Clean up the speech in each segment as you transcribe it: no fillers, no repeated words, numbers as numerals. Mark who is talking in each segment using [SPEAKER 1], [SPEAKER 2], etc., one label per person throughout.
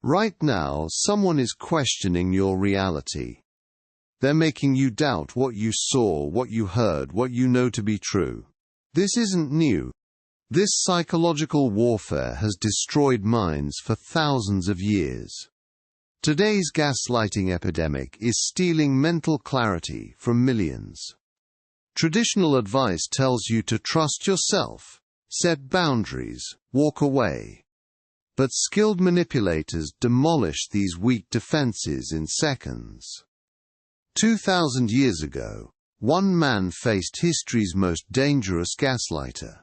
[SPEAKER 1] Right now, someone is questioning your reality. They're making you doubt what you saw, what you heard, what you know to be true. This isn't new. This psychological warfare has destroyed minds for thousands of years. Today's gaslighting epidemic is stealing mental clarity from millions. Traditional advice tells you to trust yourself, set boundaries, walk away. But skilled manipulators demolish these weak defenses in seconds. 2,000 years ago, one man faced history's most dangerous gaslighter.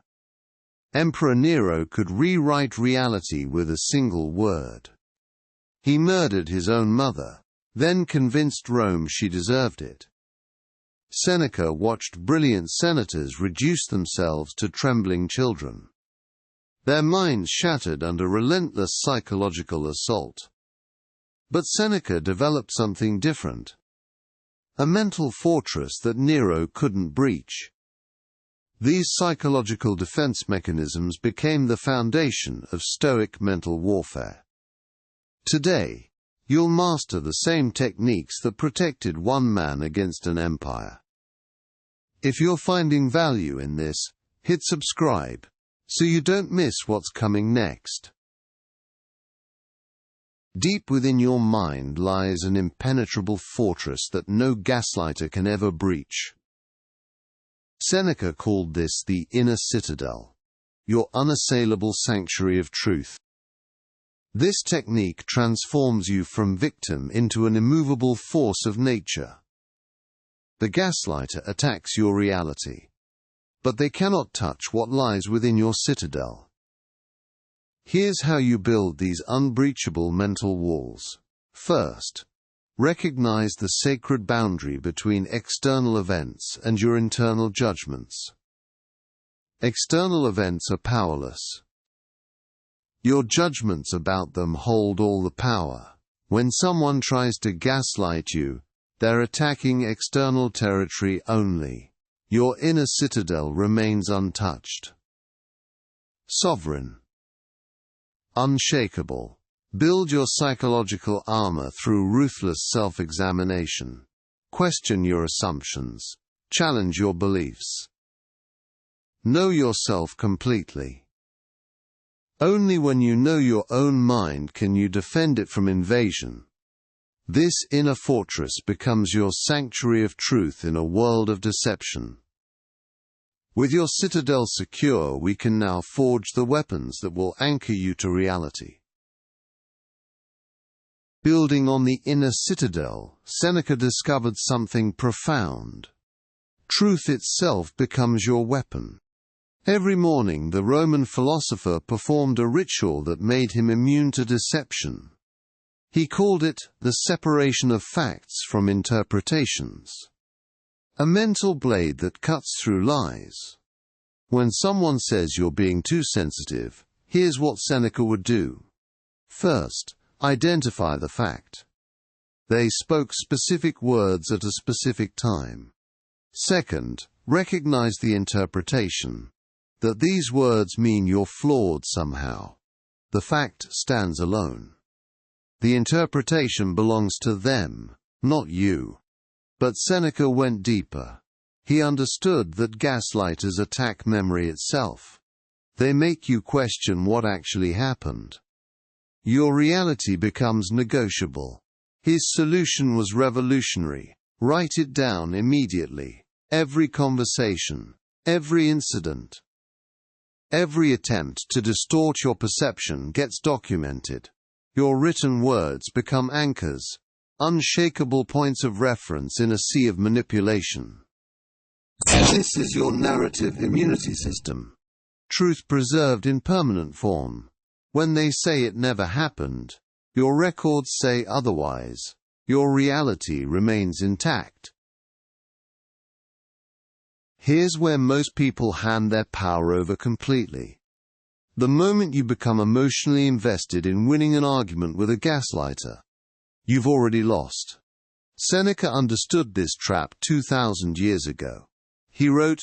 [SPEAKER 1] Emperor Nero could rewrite reality with a single word. He murdered his own mother, then convinced Rome she deserved it. Seneca watched brilliant senators reduce themselves to trembling children. Their minds shattered under relentless psychological assault. But Seneca developed something different. A mental fortress that Nero couldn't breach. These psychological defense mechanisms became the foundation of Stoic mental warfare. Today, you'll master the same techniques that protected one man against an empire. If you're finding value in this, hit subscribe, so you don't miss what's coming next. Deep within your mind lies an impenetrable fortress that no gaslighter can ever breach. Seneca called this the inner citadel, your unassailable sanctuary of truth. This technique transforms you from victim into an immovable force of nature. The gaslighter attacks your reality, but they cannot touch what lies within your citadel. Here's how you build these unbreachable mental walls. First, recognize the sacred boundary between external events and your internal judgments. External events are powerless. Your judgments about them hold all the power. When someone tries to gaslight you, they're attacking external territory only. Your inner citadel remains untouched. Sovereign. Unshakable. Build your psychological armor through ruthless self-examination. Question your assumptions. Challenge your beliefs. Know yourself completely. Only when you know your own mind can you defend it from invasion. This inner fortress becomes your sanctuary of truth in a world of deception. With your citadel secure, we can now forge the weapons that will anchor you to reality. Building on the inner citadel, Seneca discovered something profound. Truth itself becomes your weapon. Every morning the Roman philosopher performed a ritual that made him immune to deception. He called it the separation of facts from interpretations. A mental blade that cuts through lies. When someone says you're being too sensitive, here's what Seneca would do. First, identify the fact. They spoke specific words at a specific time. Second, recognize the interpretation. That these words mean you're flawed somehow. The fact stands alone. The interpretation belongs to them, not you. But Seneca went deeper. He understood that gaslighters attack memory itself. They make you question what actually happened. Your reality becomes negotiable. His solution was revolutionary. Write it down immediately. Every conversation, every incident. Every attempt to distort your perception gets documented. Your written words become anchors, unshakable points of reference in a sea of manipulation. This is your narrative immunity system. Truth preserved in permanent form. When they say it never happened, your records say otherwise. Your reality remains intact. Here's where most people hand their power over completely. The moment you become emotionally invested in winning an argument with a gaslighter, you've already lost. Seneca understood this trap 2,000 years ago. He wrote,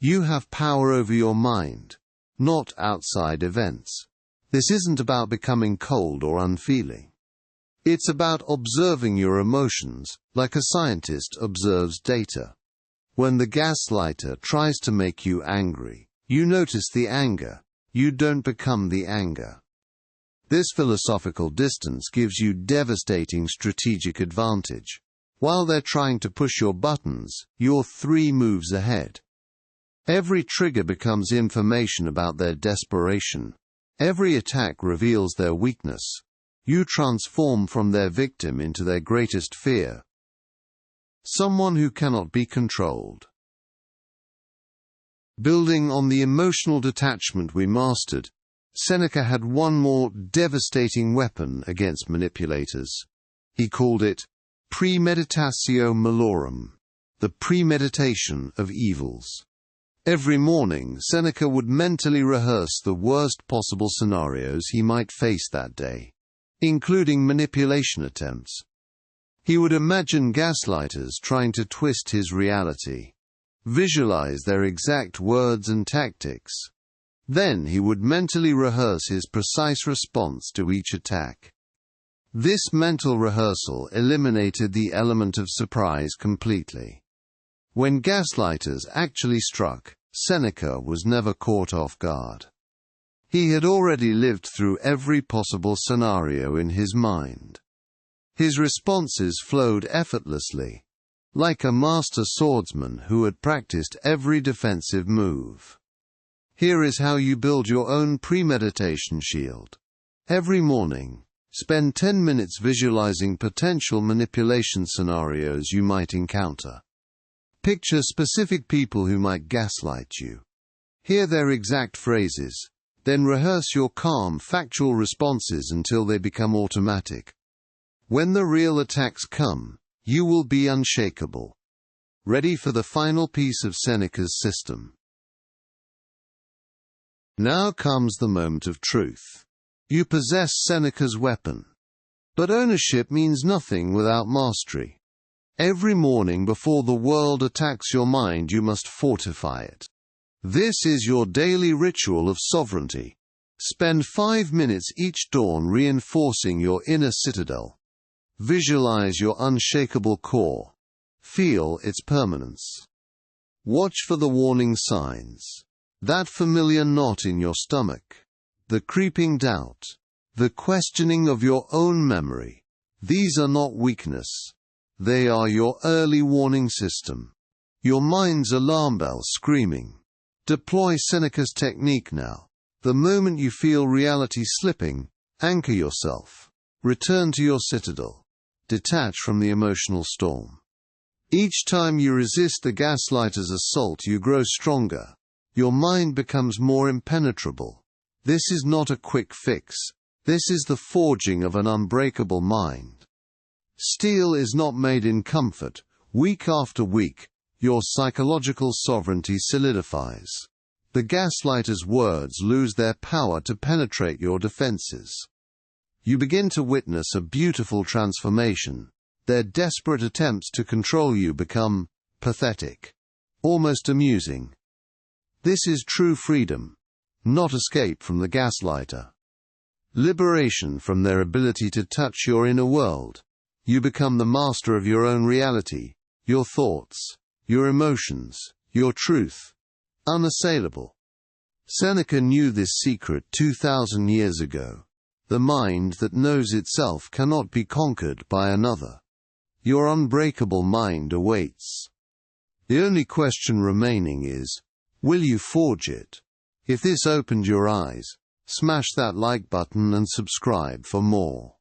[SPEAKER 1] "You have power over your mind, not outside events. This isn't about becoming cold or unfeeling. It's about observing your emotions, like a scientist observes data. When the gaslighter tries to make you angry, you notice the anger. You don't become the anger. This philosophical distance gives you devastating strategic advantage. While they're trying to push your buttons, you're 3 moves ahead. Every trigger becomes information about their desperation. Every attack reveals their weakness. You transform from their victim into their greatest fear. Someone who cannot be controlled. Building on the emotional detachment we mastered, Seneca had one more devastating weapon against manipulators. He called it premeditatio malorum, the premeditation of evils. Every morning, Seneca would mentally rehearse the worst possible scenarios he might face that day, including manipulation attempts. He would imagine gaslighters trying to twist his reality, visualize their exact words and tactics. Then he would mentally rehearse his precise response to each attack. This mental rehearsal eliminated the element of surprise completely. When gaslighters actually struck, Seneca was never caught off guard. He had already lived through every possible scenario in his mind. His responses flowed effortlessly, like a master swordsman who had practiced every defensive move. Here is how you build your own premeditation shield. Every morning, spend 10 minutes visualizing potential manipulation scenarios you might encounter. Picture specific people who might gaslight you. Hear their exact phrases, then rehearse your calm, factual responses until they become automatic. When the real attacks come, you will be unshakable. Ready for the final piece of Seneca's system. Now comes the moment of truth. You possess Seneca's weapon. But ownership means nothing without mastery. Every morning before the world attacks your mind, you must fortify it. This is your daily ritual of sovereignty. Spend 5 minutes each dawn reinforcing your inner citadel. Visualize your unshakable core. Feel its permanence. Watch for the warning signs. That familiar knot in your stomach. The creeping doubt. The questioning of your own memory. These are not weakness. They are your early warning system. Your mind's alarm bell screaming. Deploy Seneca's technique now. The moment you feel reality slipping, anchor yourself. Return to your citadel. Detach from the emotional storm. Each time you resist the gaslighter's assault, you grow stronger. Your mind becomes more impenetrable. This is not a quick fix. This is the forging of an unbreakable mind. Steel is not made in comfort. Week after week, your psychological sovereignty solidifies. The gaslighter's words lose their power to penetrate your defenses. You begin to witness a beautiful transformation. Their desperate attempts to control you become pathetic, almost amusing. This is true freedom, not escape from the gaslighter. Liberation from their ability to touch your inner world. You become the master of your own reality, your thoughts, your emotions, your truth. Unassailable. Seneca knew this secret 2,000 years ago. The mind that knows itself cannot be conquered by another. Your unbreakable mind awaits. The only question remaining is, will you forge it? If this opened your eyes, smash that like button and subscribe for more.